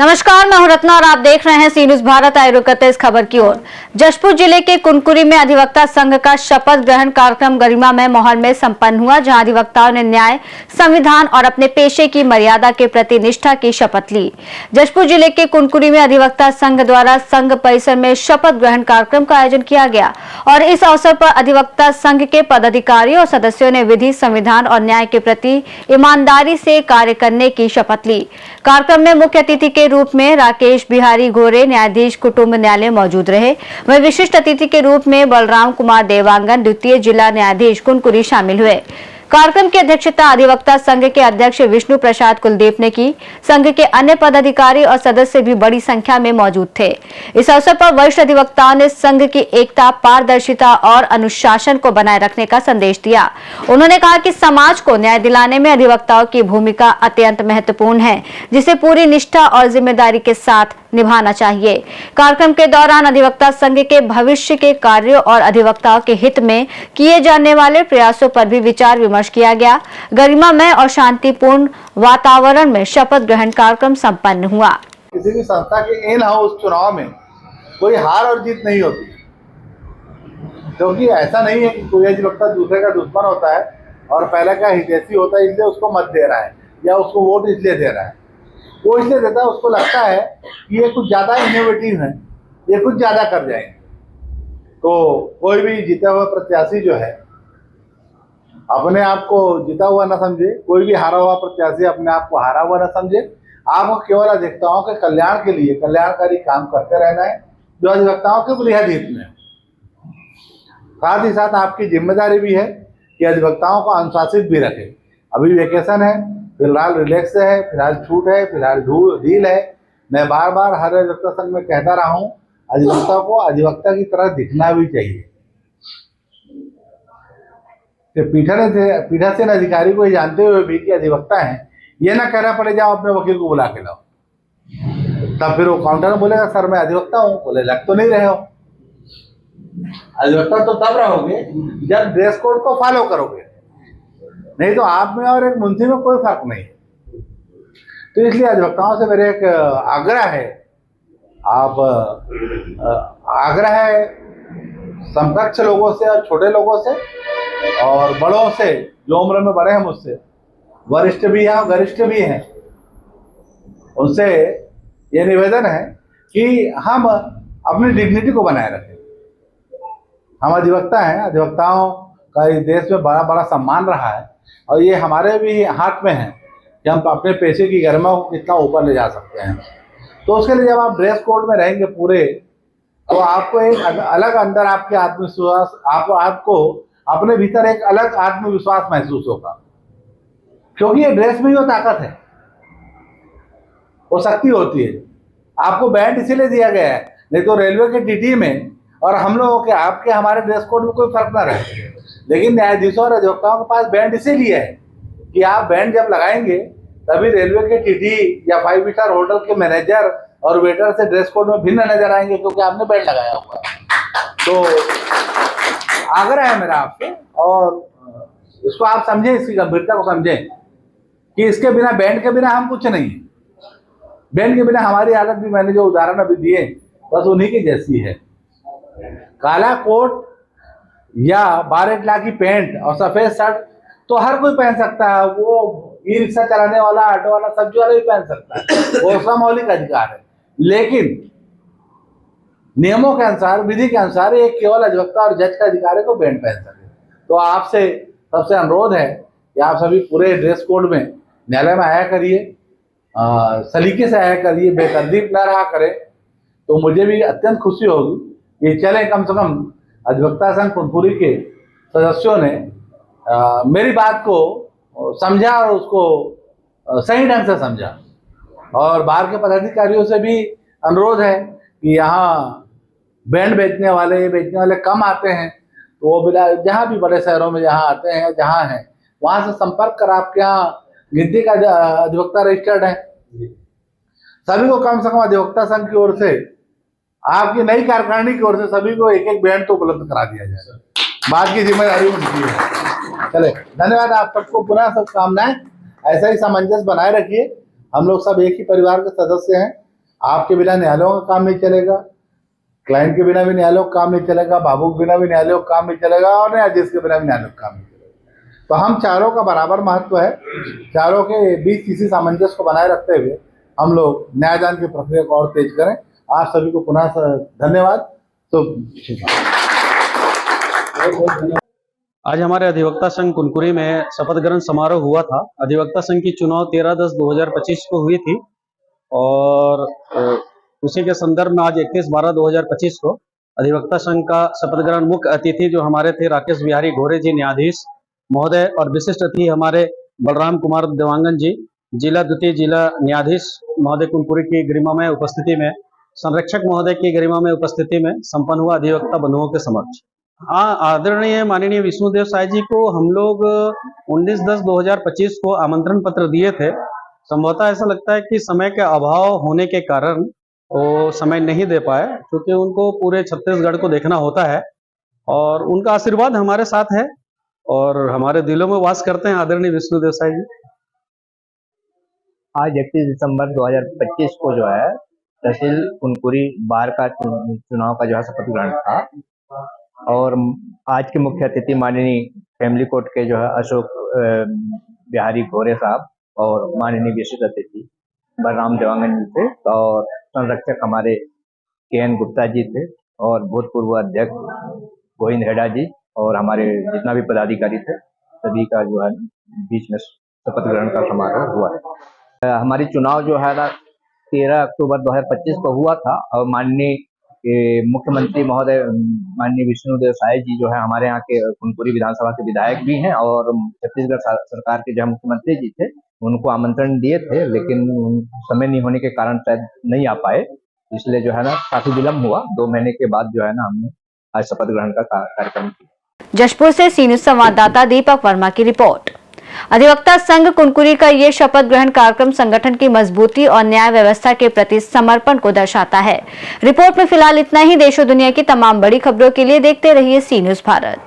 नमस्कार, मैं हूं रत्ना और आप देख रहे हैं सी न्यूज भारत। आए रुक करते इस खबर की ओर। जशपुर जिले के कुनकुरी में अधिवक्ता संघ का शपथ ग्रहण कार्यक्रम गरिमामय माहौल में संपन्न हुआ, जहां अधिवक्ताओं ने न्याय, संविधान और अपने पेशे की मर्यादा के प्रति निष्ठा की शपथ ली। जशपुर जिले के कुनकुरी में अधिवक्ता संघ द्वारा संघ परिसर में शपथ ग्रहण कार्यक्रम का आयोजन किया गया और इस अवसर पर अधिवक्ता संघ के पदाधिकारियों और सदस्यों ने विधि, संविधान और न्याय के प्रति ईमानदारी से कार्य करने की शपथ ली। कार्यक्रम में मुख्य अतिथि के रूप में राकेश बिहारी घोरे, न्यायाधीश कुटुंब न्यायालय मौजूद रहे। वहीं विशिष्ट अतिथि के रूप में बलराम कुमार देवांगन, द्वितीय जिला न्यायाधीश कुनकुरी शामिल हुए। कार्यक्रम की अध्यक्षता अधिवक्ता संघ के अध्यक्ष विष्णु प्रसाद कुलदीप ने की। संघ के अन्य पदाधिकारी और सदस्य भी बड़ी संख्या में मौजूद थे। इस अवसर पर वरिष्ठ अधिवक्ताओं ने संघ की एकता, पारदर्शिता और अनुशासन को बनाए रखने का संदेश दिया। उन्होंने कहा कि समाज को न्याय दिलाने में अधिवक्ताओं की भूमिका अत्यंत महत्वपूर्ण है, जिसे पूरी निष्ठा और जिम्मेदारी के साथ निभाना चाहिए। कार्यक्रम के दौरान अधिवक्ता संघ के भविष्य के कार्यों और अधिवक्ताओं के हित में किए जाने वाले प्रयासों पर भी विचार विमर्श किया गया। गरिमामय और शांतिपूर्ण वातावरण में शपथ ग्रहण कार्यक्रम संपन्न हुआ। किसी भी संस्था के इन हाउस चुनाव में कोई हार और जीत नहीं होती, क्योंकि ऐसा नहीं है कि कोई अधिवक्ता दूसरे का दुश्मन होता है और पहले का हितैषी होता है, इसलिए उसको मत दे रहा है या उसको वोट इसलिए दे रहा है। वो इसलिए देता है, उसको लगता है कि ये कुछ ज़्यादा इनोवेटिव है, ये कुछ ज़्यादा कर जाएंगे। तो कोई भी जीता हुआ प्रत्याशी जो है अपने आप को जीता हुआ न समझे, कोई भी हारा हुआ प्रत्याशी अपने आप को हारा हुआ न समझे। आपको केवल अधिवक्ताओं के कल्याण के लिए कल्याणकारी काम करते रहना है, जो अधिवक्ताओं के बृहद हित में। साथ ही साथ आपकी जिम्मेदारी भी है कि अधिवक्ताओं को अनुशासित भी रखें। अभी वेकेशन है, फिलहाल रिलैक्स है, फिलहाल छूट है, फिलहाल ढील है। मैं बार बार हर अधिवक्ता संघ में कहता रहा हूँ, अधिवक्ता को अधिवक्ता की तरह दिखना भी चाहिए। कि पीठासीन अधिकारी को ये जानते हुए भी कि अधिवक्ता है, ये ना कहना पड़े जाओ अपने वकील को बुला के लाओ। तब फिर वो काउंटर में बोलेगा सर मैं अधिवक्ता हूँ, बोले लग तो नहीं रहे हो। अधिवक्ता तो तब रहोगे जब ड्रेस कोड को फॉलो करोगे, नहीं तो आप में और एक मुंशी में कोई फर्क नहीं। तो इसलिए अधिवक्ताओं से मेरे एक आग्रह है, आग्रह है समकक्ष लोगों से और छोटे लोगों से और बड़ों से, जो उम्र में बड़े हैं मुझसे, वरिष्ठ भी हैं और गरिष्ठ भी हैं, उनसे ये निवेदन है कि हम अपनी डिग्निटी को बनाए रखें। हम अधिवक्ता हैं, अधिवक्ताओं का इस देश में बड़ा बड़ा सम्मान रहा है और ये हमारे भी हाथ में है कि हम अपने पेशे की गरिमा को कितना ऊपर ले जा सकते हैं। तो उसके लिए जब आप ड्रेस कोड में रहेंगे पूरे, तो आपको एक अलग अंदर आपके आत्मविश्वास, आपको अपने भीतर एक अलग आत्मविश्वास महसूस होगा, क्योंकि ये ड्रेस में ही वो ताकत है, वो शक्ति होती है। आपको बैंड इसीलिए दिया गया है, नहीं तो रेलवे के टीटी में और हम लोगों के आपके हमारे ड्रेस कोड में कोई फर्क ना रहे। लेकिन न्यायाधीशों और अधिवक्ताओं के पास बैंड इसीलिए है कि आप बैंड जब लगाएंगे तभी रेलवे के टीटी या 5 स्टार होटल के मैनेजर और वेटर से ड्रेस कोड में भिन्न नजर आएंगे, क्योंकि आपने बैंड लगाया हुआ। तो आग्रह है मेरा आपसे, और इसको आप समझें, इसकी गंभीरता को समझें कि इसके बिना, बैंड के बिना हम कुछ नहीं। बैंड के बिना हमारी हालत भी मैंने जो उदाहरण अभी दिए बस उन्हीं की जैसी है। काला कोट या 12 लाख की पैंट और सफेद शर्ट तो हर कोई पहन सकता है, वो ई रिक्शा चलाने वाला, ऑटो वाला, सब्जी वाला भी पहन सकता है, वो उसका मौलिक अधिकार है। लेकिन नियमों के अनुसार, विधि के अनुसार एक केवल अधिवक्ता और जज का अधिकार है को बैंड पहन सके। तो आपसे सबसे अनुरोध है कि आप सभी पूरे ड्रेस कोड में न्यायालय में आया करिए, सलीके से आया करिए, बेतरतीब न रहा करें। तो मुझे भी अत्यंत खुशी होगी कि चले कम से कम अधिवक्ता संघ कुनकुरी के सदस्यों ने मेरी बात को समझा और उसको सही ढंग से समझा। और बाहर के पदाधिकारियों से भी अनुरोध है कि यहाँ बैंड बेचने वाले कम आते हैं, तो वो बिना, जहाँ भी बड़े शहरों में जहाँ आते हैं, जहाँ हैं वहाँ से संपर्क कर आपके यहाँ गिनती का अधिवक्ता रजिस्टर्ड है। सभी को कम से कम अधिवक्ता संघ की ओर से, आपकी नई कार्यकारिणी की ओर से सभी को एक एक बैंड तो उपलब्ध करा दिया जाए। बात की जिम्मेदारी उनकी है। चले, धन्यवाद आप सबको, पुनः शुभकामनाएं। ऐसा ही सामंजस्य बनाए रखिए। हम लोग सब एक ही परिवार के सदस्य हैं। आपके बिना न्यायालयों का काम नहीं चलेगा, क्लाइंट के बिना भी न्यायालयों का काम नहीं चलेगा, बाबू के बिना भी न्यायालयों का काम नहीं चलेगा और न्यायाधीश के बिना भी न्यायालयों का काम नहीं चलेगा। तो हम चारों का बराबर महत्व है, चारों के बीच किसी सामंजस्य को बनाए रखते हुए हम लोग न्यायदान की प्रक्रिया को और तेज करें। आप सभी को पुनः धन्यवाद। तो आज हमारे अधिवक्ता संघ कुनकुरी में शपथ ग्रहण समारोह हुआ था। अधिवक्ता संघ की चुनाव 13/10/2025 को हुई थी और उसी के संदर्भ में आज 21/12/2025 को अधिवक्ता संघ का शपथ ग्रहण मुख्य अतिथि जो हमारे थे राकेश बिहारी घोरे जी न्यायाधीश महोदय और विशिष्ट अतिथि हमारे बलराम कुमार देवांगन जी जिला द्वितीय जिला न्यायाधीश महोदय कुनकुरी की गरिमामय उपस्थिति में, संरक्षक महोदय की गरिमामय उपस्थिति में संपन्न हुआ अधिवक्ता बंधुओं के समक्ष। आदरणीय माननीय विष्णुदेव साय जी को हम लोग 19/10/2025 को आमंत्रण पत्र दिए थे। संभवतः ऐसा लगता है कि समय के अभाव होने के कारण वो समय नहीं दे पाए, क्योंकि उनको पूरे छत्तीसगढ़ को देखना होता है और उनका आशीर्वाद हमारे साथ है और हमारे दिलों में वास करते हैं आदरणीय विष्णुदेव साय जी। आज 31 दिसंबर 2025 को जो है तहसील कुनकुरी बार का चुनाव का जो है शपथ ग्रहण था और आज के मुख्य अतिथि माननीय फैमिली कोर्ट के जो है अशोक बिहारी घोरे साहब और माननीय विशिष्ट अतिथि बलराम देवांगन जी थे और संरक्षक हमारे KN गुप्ता जी थे और भूतपूर्व अध्यक्ष गोविंद हेडा जी और हमारे जितना भी पदाधिकारी थे सभी का जो है बीच में शपथ ग्रहण का समारोह हुआ है। हमारी चुनाव जो है ना 13 अक्टूबर 2025 को हुआ था और माननीय मुख्यमंत्री महोदय माननीय विष्णुदेव साय जी जो है हमारे यहाँ के कुनकुरी विधानसभा के विधायक भी हैं और छत्तीसगढ़ सरकार के जो मुख्यमंत्री जी थे उनको आमंत्रण दिए थे, लेकिन समय नहीं होने के कारण शायद नहीं आ पाए, इसलिए जो है ना काफी विलम्ब हुआ। 2 महीने के बाद जो है ना हमने आज शपथ ग्रहण का कार्यक्रम किया। जशपुर से सी न्यूज संवाददाता दीपक वर्मा की रिपोर्ट। अधिवक्ता संघ कुनकुरी का ये शपथ ग्रहण कार्यक्रम संगठन की मजबूती और न्याय व्यवस्था के प्रति समर्पण को दर्शाता है। रिपोर्ट में फिलहाल इतना ही। देश और दुनिया की तमाम बड़ी खबरों के लिए देखते रहिए सी न्यूज भारत।